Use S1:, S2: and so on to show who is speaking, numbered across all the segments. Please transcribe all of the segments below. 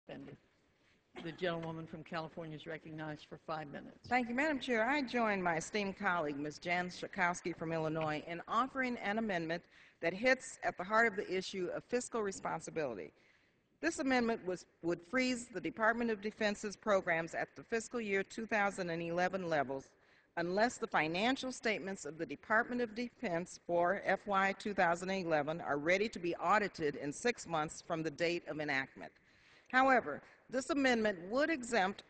S1: Suspended. The gentlewoman from California is recognized for 5 minutes.
S2: Thank you, Madam Chair. I join my esteemed colleague, Ms. Jan Schakowsky from Illinois, in offering an amendment that hits at the heart of the issue of fiscal responsibility. This amendment would freeze the Department of Defense's programs at the fiscal year 2011 levels unless the financial statements of the Department of Defense for FY 2011 are ready to be audited in 6 months from the date of enactment. However, this amendment would exempt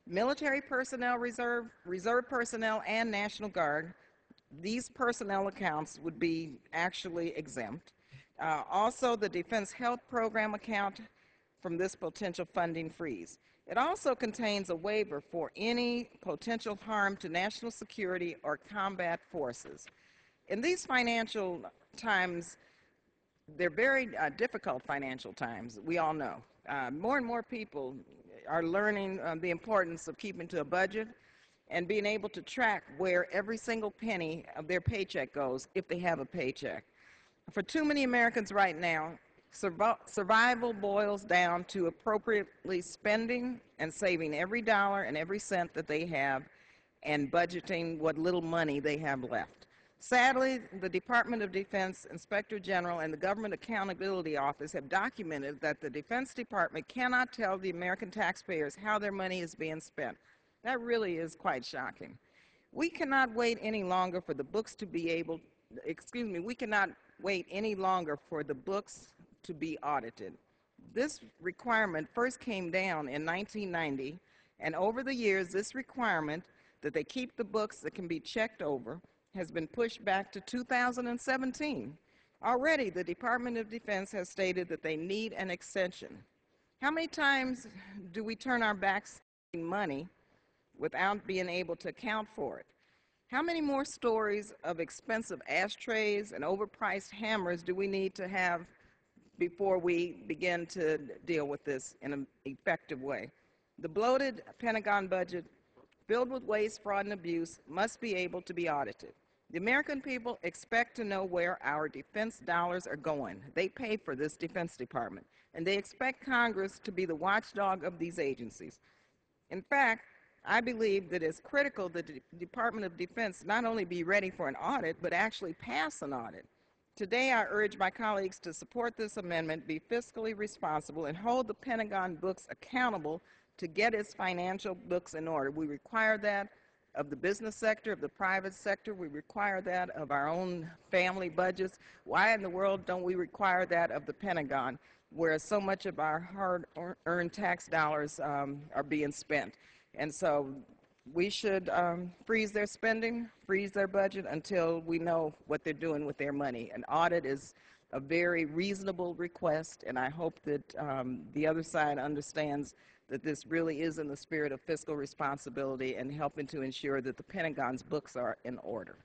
S2: military personnel, reserve personnel, and National Guard. These personnel accounts would be actually exempt. Also, the Defense Health Program account from this potential funding freeze. It also contains a waiver for any potential harm to national security or combat forces. In these financial times, they're very difficult financial times, we all know. More and more people are learning the importance of keeping to a budget and being able to track where every single penny of their paycheck goes if they have a paycheck. For too many Americans right now, survival boils down to appropriately spending and saving every dollar and every cent that they have and budgeting what little money they have left. Sadly, the Department of Defense Inspector General and the Government Accountability Office have documented that the Defense Department cannot tell the American taxpayers how their money is being spent. That really is quite shocking. We cannot wait any longer for the books to be we cannot wait any longer for the books to be audited. This requirement first came down in 1990, and over the years, this requirement that they keep the books that can be checked over has been pushed back to 2017. Already, the Department of Defense has stated that they need an extension. How many times do we turn our backs on money without being able to account for it? How many more stories of expensive ashtrays and overpriced hammers do we need to have before we begin to deal with this in an effective way? The bloated Pentagon budget, filled with waste, fraud, and abuse, must be able to be audited. The American people expect to know where our defense dollars are going. They pay for this Defense Department, and they expect Congress to be the watchdog of these agencies. In fact, I believe that it's critical that the Department of Defense not only be ready for an audit, but actually pass an audit. Today, I urge my colleagues to support this amendment, be fiscally responsible, and hold the Pentagon books accountable to get its financial books in order. We require that of the business sector, of the private sector. We require that of our own family budgets. Why in the world don't we require that of the Pentagon, where so much of our hard-earned tax dollars are being spent? And so we should freeze their spending, freeze their budget until we know what they're doing with their money. An audit is a very reasonable request, and I hope that the other side understands that this really is in the spirit of fiscal responsibility and helping to ensure that the Pentagon's books are in order.